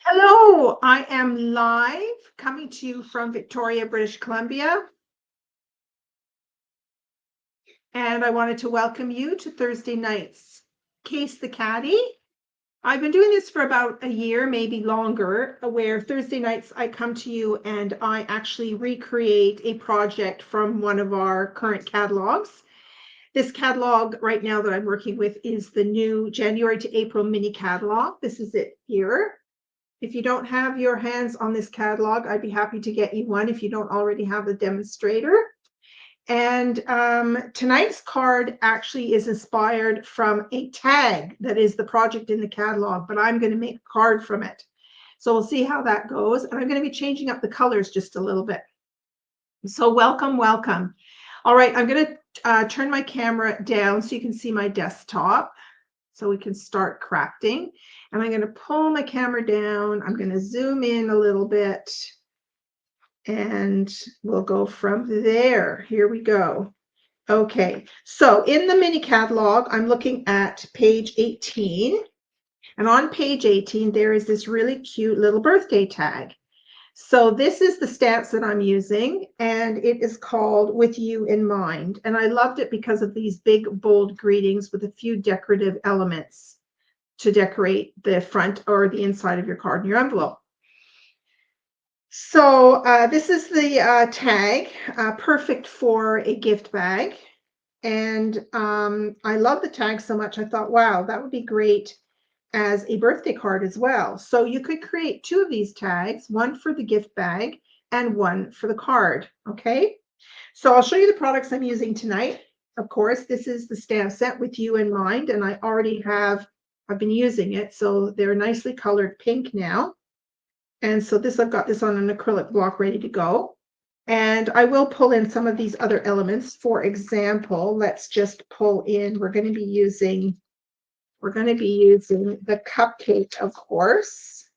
Hello, I am live coming to you from Victoria, British Columbia. And I wanted to welcome you to Thursday night's Case the Catty. I've been doing this for about a year, maybe longer, where Thursday nights I come to you and I actually recreate a project from one of our current catalogs. This catalog right now that I'm working with is the new January to April mini catalog. This is it here. If you don't have your hands on this catalog, I'd be happy to get you one if you don't already have the demonstrator. And tonight's card actually is inspired from a tag that is the project in the catalog, but I'm going to make a card from it. So we'll see how that goes. And I'm going to be changing up the colors just a little bit. So welcome, welcome. All right, I'm going to turn my camera down so you can see my desktop so we can start crafting. And I'm going to pull my camera down. I'm going to zoom in a little bit and we'll go from there. Here we go. Okay, so in the mini catalog, I'm looking at page 18. And on page 18, there is this really cute little birthday tag. So this is the stamps that I'm using, and it is called With You in Mind. And I loved it because of these big, bold greetings with a few decorative elements to decorate the front or the inside of your card and your envelope. So this is the tag, perfect for a gift bag. And I love the tag so much, I thought, wow, that would be great as a birthday card as well. So you could create two of these tags, one for the gift bag and one for the card, okay? So I'll show you the products I'm using tonight. Of course, this is the stamp set With You in Mind, and I already have, I've been using it, so they're nicely colored pink now. And so this, I've got this on an acrylic block ready to go. And I will pull in some of these other elements. For example, let's just pull in, we're going to be using the cupcake, of course.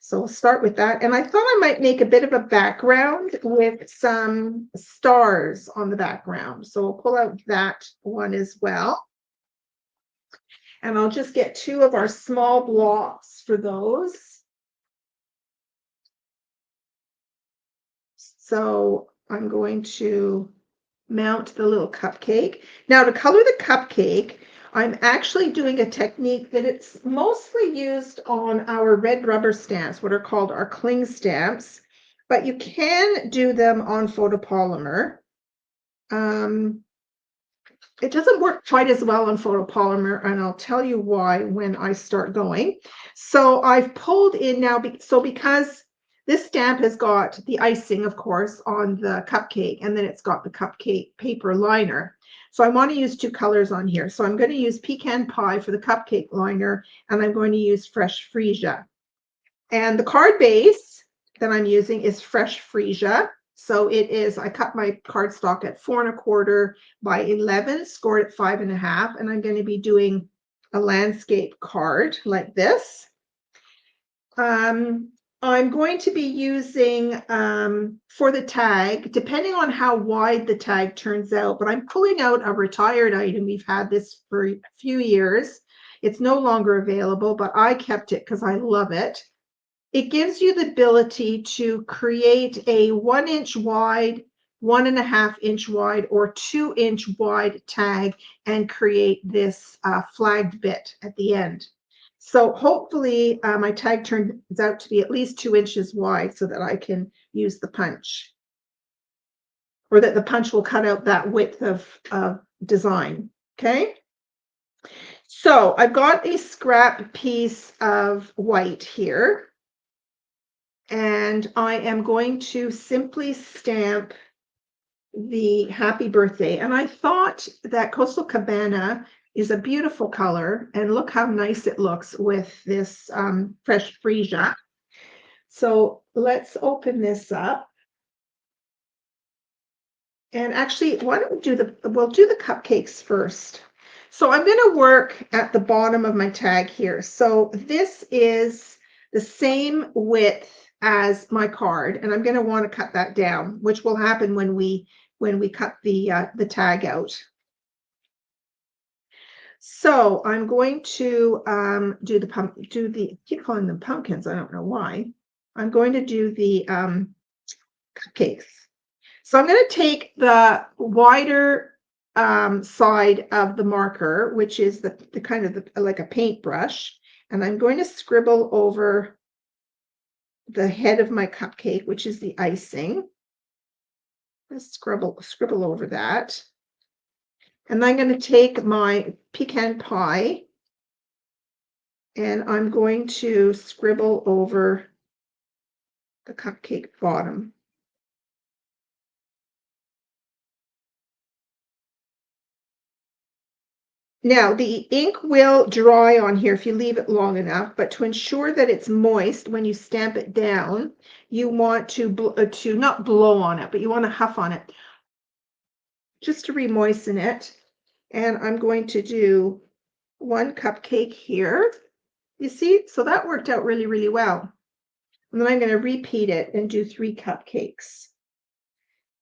So we'll start with that. And I thought I might make a bit of a background with some stars on the background. So we'll pull out that one as well. And I'll just get two of our small blocks for those. So I'm going to mount the little cupcake. Now to color the cupcake, I'm actually doing a technique that it's mostly used on our red rubber stamps, what are called our cling stamps, but you can do them on photopolymer. It doesn't work quite as well on photopolymer, and I'll tell you why when I start going. So I've pulled in now, so because this stamp has got the icing, of course, on the cupcake, and then it's got the cupcake paper liner. So I want to use two colors on here. So I'm going to use Pecan Pie for the cupcake liner, and I'm going to use Fresh Freesia. And the card base that I'm using is Fresh Freesia. So it is, I cut my cardstock at 4 1/4 by 11, scored at 5 1/2, and I'm going to be doing a landscape card like this. I'm going to be using, for the tag, depending on how wide the tag turns out, but I'm pulling out a retired item. We've had this for a few years. It's no longer available, but I kept it because I love it. It gives you the ability to create a 1 inch wide, 1 1/2 inch wide, or 2 inch wide tag and create this flagged bit at the end. So hopefully my tag turns out to be at least 2 inches wide so that I can use the punch, or that the punch will cut out that width of design, okay? So I've got a scrap piece of white here. And I am going to simply stamp the happy birthday. And I thought that Coastal Cabana is a beautiful color. And look how nice it looks with this Fresh Freesia. So let's open this up. And actually, why don't we'll do the cupcakes first. So I'm going to work at the bottom of my tag here. So this is the same width as my card, and I'm going to want to cut that down, which will happen when we cut the tag out. So I'm going to do the keep calling them pumpkins. I don't know why. I'm going to do the cupcakes. So I'm going to take the wider side of the marker, which is the kind of like a paintbrush, and I'm going to scribble over the head of my cupcake, which is the icing. Let's scribble over that. And I'm going to take my pecan pie and I'm going to scribble over the cupcake bottom. Now, the ink will dry on here if you leave it long enough, but to ensure that it's moist when you stamp it down, you want to not blow on it, but you want to huff on it just to re-moisten it. And I'm going to do one cupcake here. You see, so that worked out really, really well. And then I'm going to repeat it and do 3 cupcakes.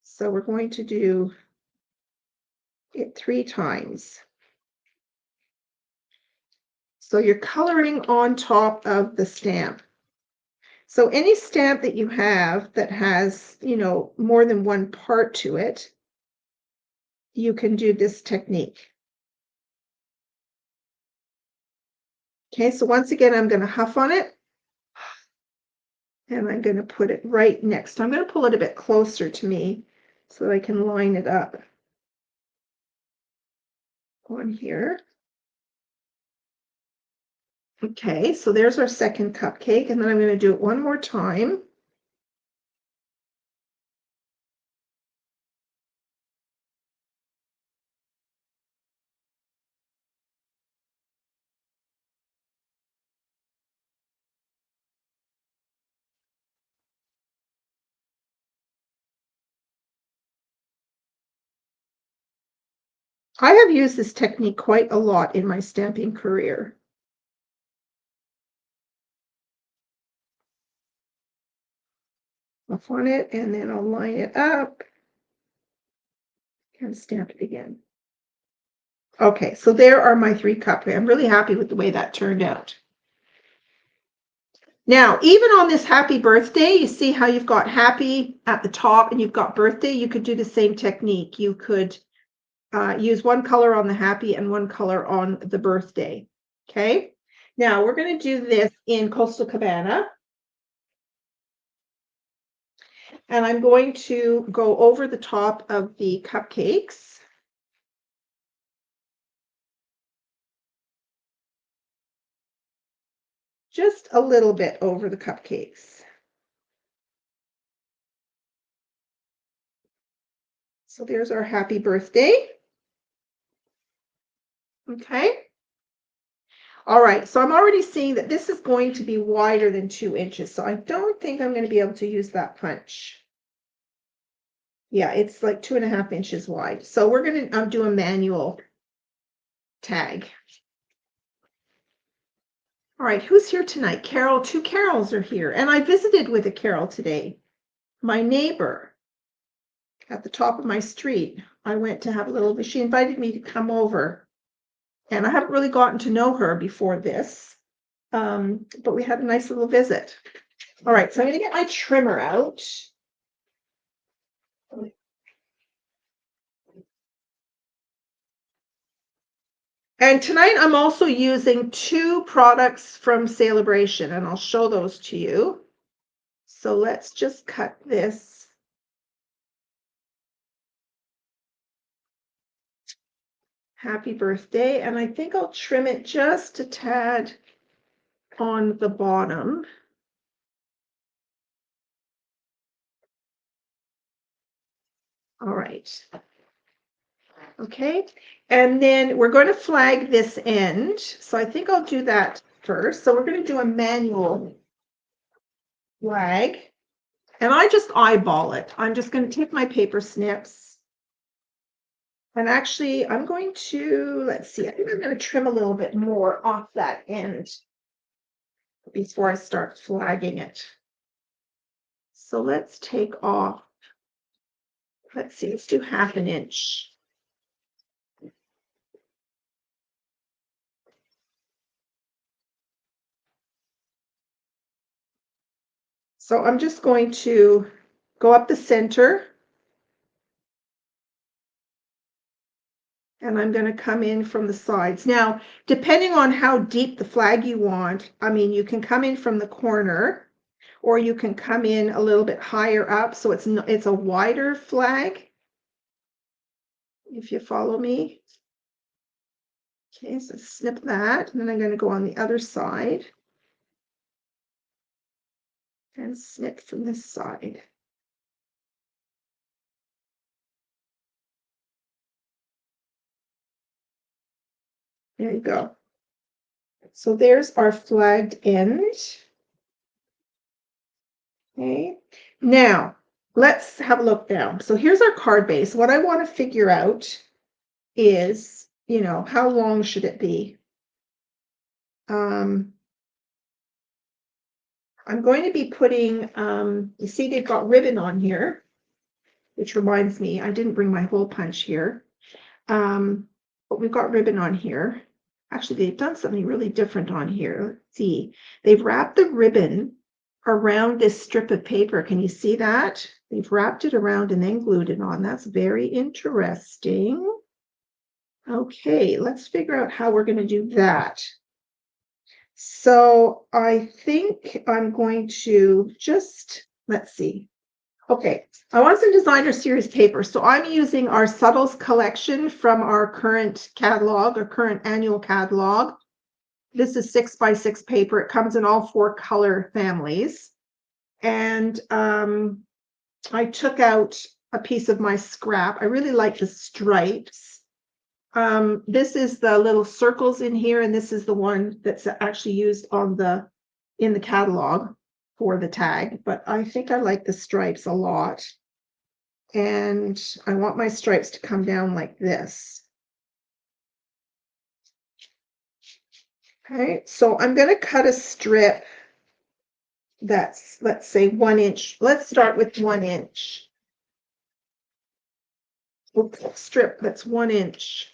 So we're going to do it 3 times. So you're coloring on top of the stamp. So any stamp that you have that has, more than one part to it, you can do this technique. Okay, so once again, I'm going to huff on it. And I'm going to put it right next. I'm going to pull it a bit closer to me so that I can line it up on here. Okay, so there's our second cupcake, and then I'm going to do it one more time. I have used this technique quite a lot in my stamping career. Off on it, and then I'll line it up and stamp it again. Okay, so there are my 3 cupcakes. I'm really happy with the way that turned out. Now, even on this happy birthday, you see how you've got happy at the top and you've got birthday. You could do the same technique. You could use one color on the happy and one color on the birthday. Okay, now we're going to do this in Coastal Cabana. And I'm going to go over the top of the cupcakes. Just a little bit over the cupcakes. So there's our happy birthday. Okay. All right, so I'm already seeing that this is going to be wider than 2 inches. So I don't think I'm going to be able to use that punch. Yeah, it's like 2.5 inches wide. So we're going to do a manual tag. All right, who's here tonight? Carol. 2 Carols are here. And I visited with a Carol today. My neighbor at the top of my street. I went to have a little, she invited me to come over. And I haven't really gotten to know her before this, but we had a nice little visit. All right, so I'm going to get my trimmer out. And tonight I'm also using 2 products from Celebration, and I'll show those to you. So let's just cut this. Happy birthday. And I think I'll trim it just a tad on the bottom. All right. Okay, and then we're going to flag this end. So I think I'll do that first. So we're going to do a manual flag. And I just eyeball it. I'm just going to take my paper snips. And actually, I'm going to, let's see, I think I'm going to trim a little bit more off that end before I start flagging it. So let's take off, let's see, let's do 1/2 inch. So I'm just going to go up the center. And I'm going to come in from the sides. Now, depending on how deep the flag you want, I mean, you can come in from the corner, or you can come in a little bit higher up, so it's a wider flag, if you follow me. Okay, so snip that, and then I'm going to go on the other side and snip from this side. There you go. So there's our flagged end. Okay, now let's have a look now. So here's our card base. What I want to figure out is, how long should it be? I'm going to be putting, you see they've got ribbon on here, which reminds me, I didn't bring my hole punch here. But we've got ribbon on here. Actually, they've done something really different on here. Let's see. They've wrapped the ribbon around this strip of paper. Can you see that? They've wrapped it around and then glued it on. That's very interesting. Okay, let's figure out how we're going to do that. So I think I'm going to just, let's see. Okay, I want some designer series paper. So I'm using our Subtles collection from our current catalog, our current annual catalog. This is 6x6 paper. It comes in all 4 color families. And I took out a piece of my scrap. I really like the stripes. This is the little circles in here, and this is the one that's actually used in the catalog for the tag, but I think I like the stripes a lot. And I want my stripes to come down like this. Okay, so I'm going to cut a strip that's, let's say, 1 inch. Let's start with 1 inch. Strip that's 1 inch.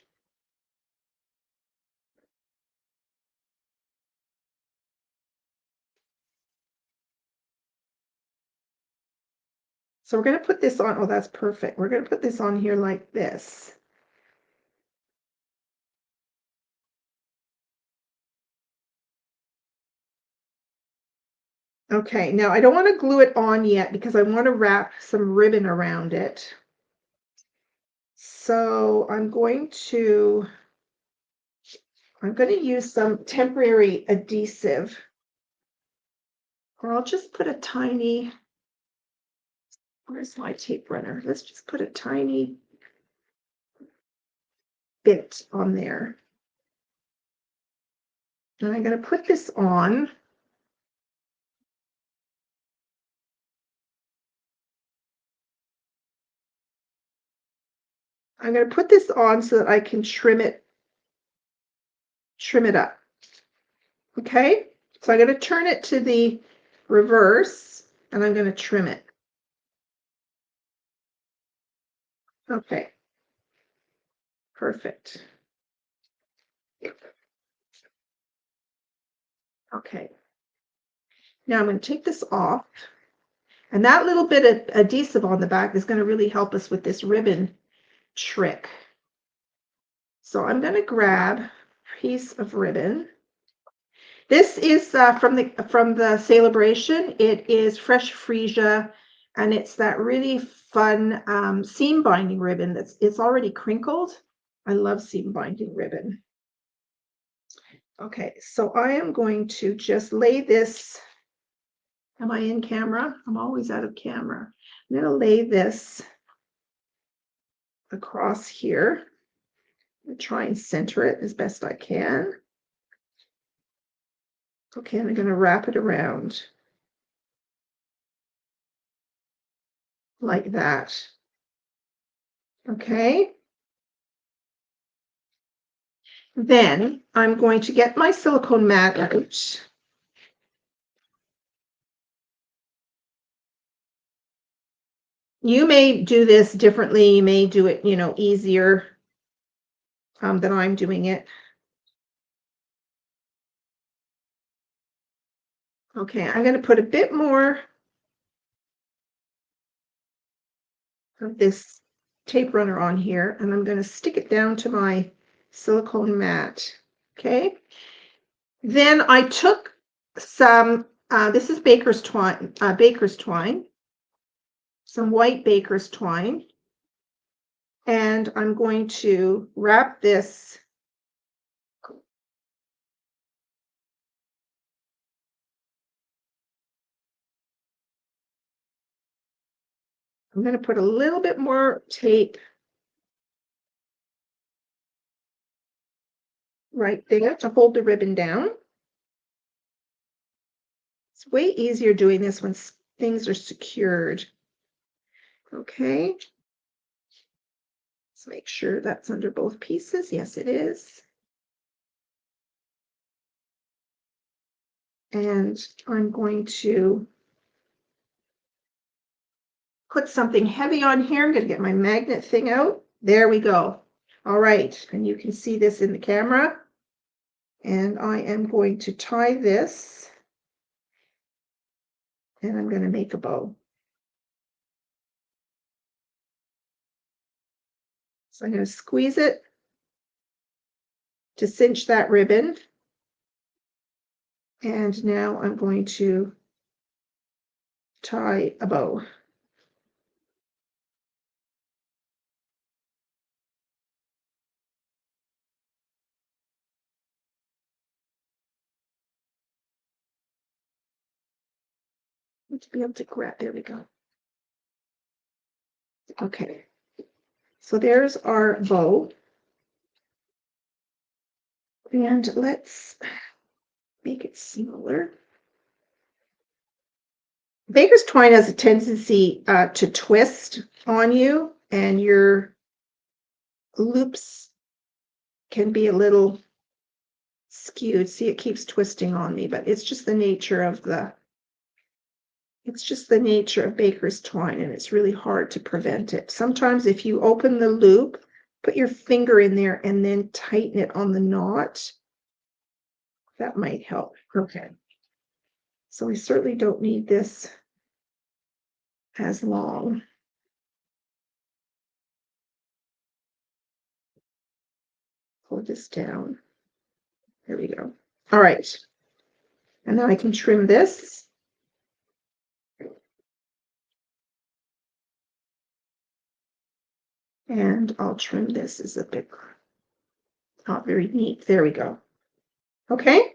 So we're going to put this on. Oh, that's perfect. We're going to put this on here like this. Okay, now I don't want to glue it on yet because I want to wrap some ribbon around it. So I'm going to use some temporary adhesive, or I'll just put a tiny, where's my tape runner? Let's just put a tiny bit on there. And I'm going to put this on. I'm going to put this on so that I can trim it up. Okay, so I'm going to turn it to the reverse and I'm going to trim it. Okay, perfect. Okay, now I'm going to take this off, and that little bit of adhesive on the back is going to really help us with this ribbon trick. So I'm going to grab a piece of ribbon. This is from the Celebration. It is Fresh Freesia, and it's that really fun seam binding ribbon it's already crinkled. I love seam binding ribbon. Okay, so I am going to just lay this. Am I in camera? I'm always out of camera. I'm going to lay this across here. I'm going to try and center it as best I can. Okay, and I'm going to wrap it around like that. Okay. Then I'm going to get my silicone mat out. You may do this differently. You may do it, easier than I'm doing it. Okay, I'm going to put a bit more of this tape runner on here, and I'm going to stick it down to my silicone mat. Okay. Then I took some, this is baker's twine, some white baker's twine, and I'm going to wrap this I'm going to put a little bit more tape right there to hold the ribbon down. It's way easier doing this when things are secured. Okay. Let's make sure that's under both pieces. Yes, it is. And I'm going to put something heavy on here. I'm going to get my magnet thing out. There we go. All right. And you can see this in the camera. And I am going to tie this. And I'm going to make a bow. So I'm going to squeeze it to cinch that ribbon. And now I'm going to tie a bow. To be able to grab, there we go. Okay, so there's our bow. And let's make it smaller. Baker's twine has a tendency to twist on you, and your loops can be a little skewed. See, it keeps twisting on me, but it's just the nature of baker's twine, and it's really hard to prevent it. Sometimes if you open the loop, put your finger in there and then tighten it on the knot. That might help. Okay. So we certainly don't need this as long. Pull this down. There we go. All right. And now I can trim this. And I'll trim this as a bit not very neat. There we go. Okay.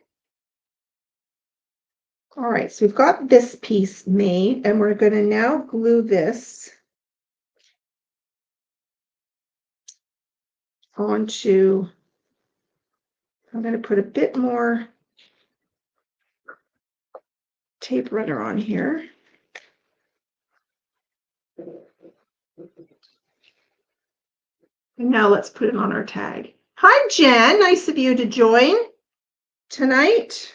All right, so we've got this piece made, and we're going to now glue this onto, I'm going to put a bit more tape runner on here. And now let's put it on our tag. Hi, Jen. Nice of you to join tonight.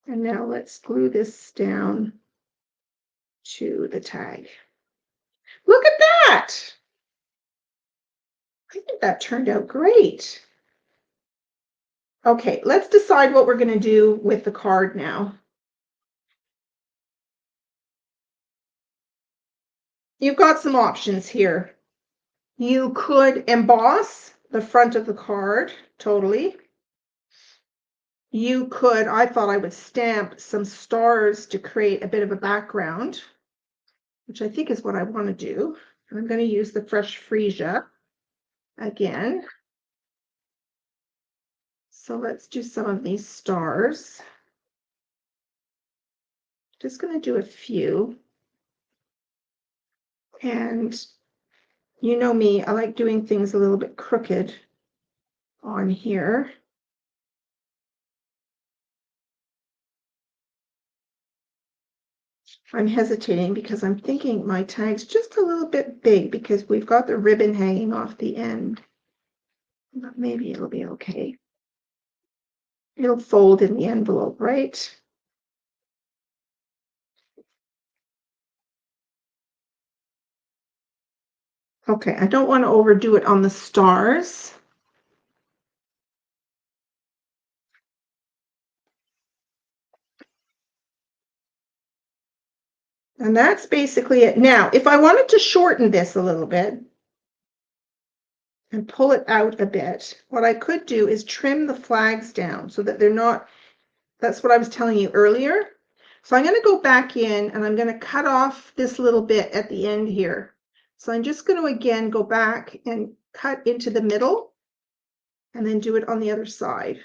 And now let's glue this down to the tag. Look at that. I think that turned out great. Okay, let's decide what we're going to do with the card now. You've got some options here. You could emboss the front of the card totally. You could, I thought I would stamp some stars to create a bit of a background, which I think is what I want to do. And I'm going to use the fresh freesia again. So let's do some of these stars. Just going to do a few. And you know me, I like doing things a little bit crooked on here. I'm hesitating because I'm thinking my tag's just a little bit big because we've got the ribbon hanging off the end. But maybe it'll be okay. It'll fold in the envelope, right? Okay, I don't want to overdo it on the stars. And that's basically it. Now, if I wanted to shorten this a little bit and pull it out a bit, what I could do is trim the flags down so that they're not, that's what I was telling you earlier. So I'm going to go back in and I'm going to cut off this little bit at the end here. So I'm just going to again go back and cut into the middle and then do it on the other side.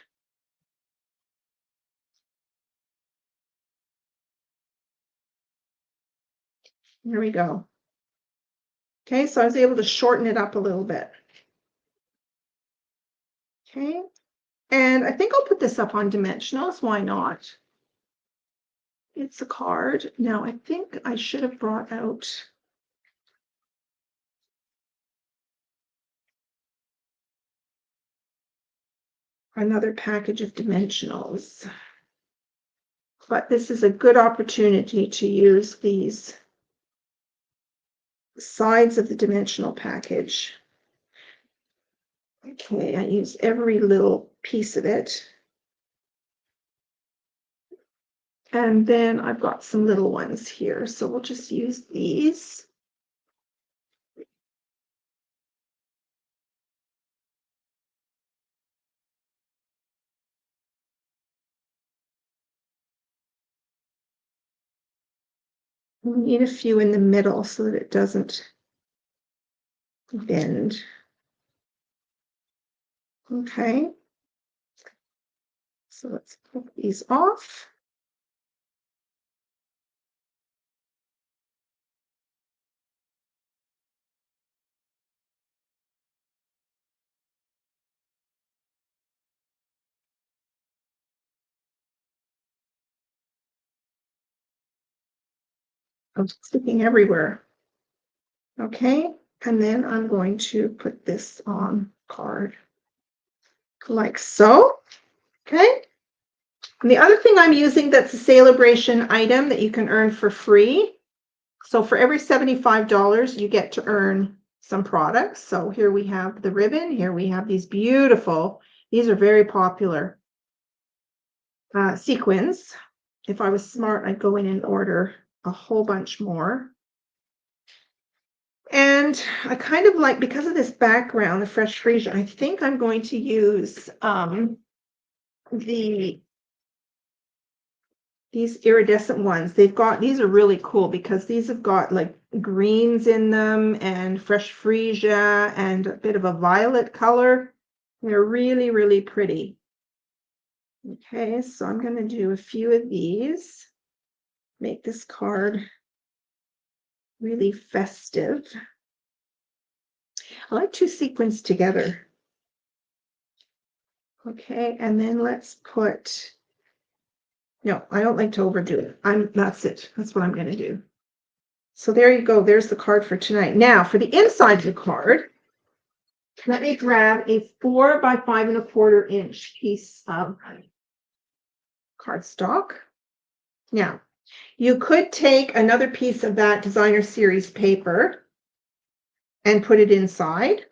There we go. Okay, so I was able to shorten it up a little bit. Okay, and I think I'll put this up on dimensionals. Why not? It's a card. Now, I think I should have brought out another package of dimensionals. But this is a good opportunity to use these sides of the dimensional package. Okay, I use every little piece of it. And then I've got some little ones here, so we'll just use these. We need a few in the middle so that it doesn't bend. Okay. So let's put these off. I'm sticking everywhere. Okay, and then I'm going to put this on card like so. Okay, and the other thing I'm using that's a celebration item that you can earn for free. So for every $75, you get to earn some products. So here we have the ribbon. Here we have these beautiful, these are very popular sequins. If I was smart, I'd go in and order a whole bunch more. And I kind of like, because of this background, the fresh freesia, I think I'm going to use these iridescent ones. These are really cool because these have got like greens in them and fresh freesia and a bit of a violet color. They're really, really pretty. Okay, so I'm going to do a few of these, make this card really festive. I like two sequins together. Okay, and then let's put, no, I don't like to overdo it. That's it. That's what I'm going to do. So there you go. There's the card for tonight. Now for the inside of the card, let me grab a 4 by 5 1/4 inch piece of cardstock. Now, you could take another piece of that designer series paper and put it inside,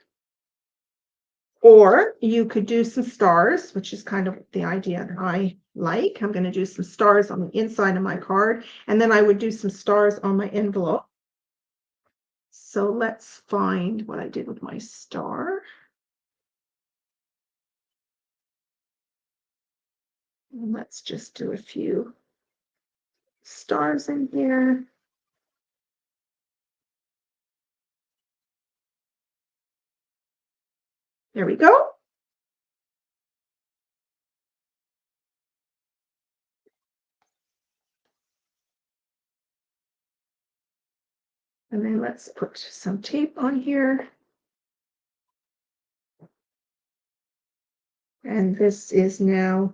or you could do some stars, which is kind of the idea that I like. I'm going to do some stars on the inside of my card, and then I would do some stars on my envelope. So let's find what I did with my star. And let's just do a few stars in here. There we go. And then let's put some tape on here. And this is now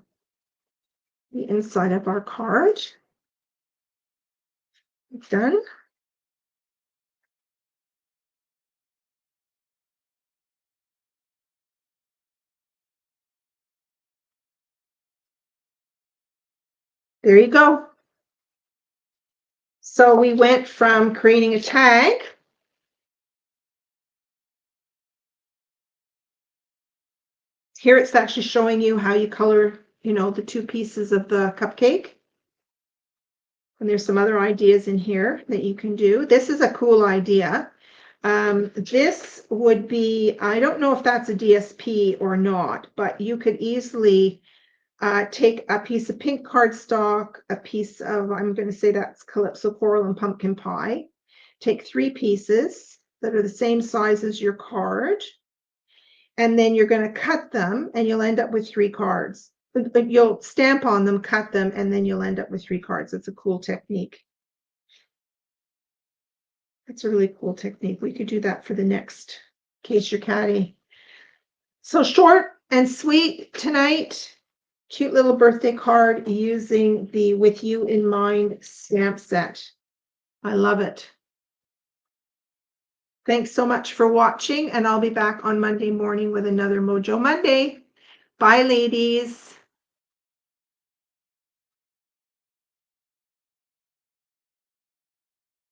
the inside of our card. Done. There you go. So we went from creating a tag here. It's actually showing you how you color, the two pieces of the cupcake. And there's some other ideas in here that you can do. This is a cool idea. This would be, I don't know if that's a DSP or not, but you could easily take a piece of pink cardstock, a piece of, I'm going to say that's Calypso Coral and Pumpkin Pie. Take 3 pieces that are the same size as your card, and then you're going to cut them, and you'll end up with 3 cards. You'll stamp on them, cut them, and then you'll end up with 3 cards. It's a cool technique. That's a really cool technique. We could do that for the next Case Your Catty. So short and sweet tonight. Cute little birthday card using the With You in Mind stamp set. I love it. Thanks so much for watching, and I'll be back on Monday morning with another Mojo Monday. Bye, ladies.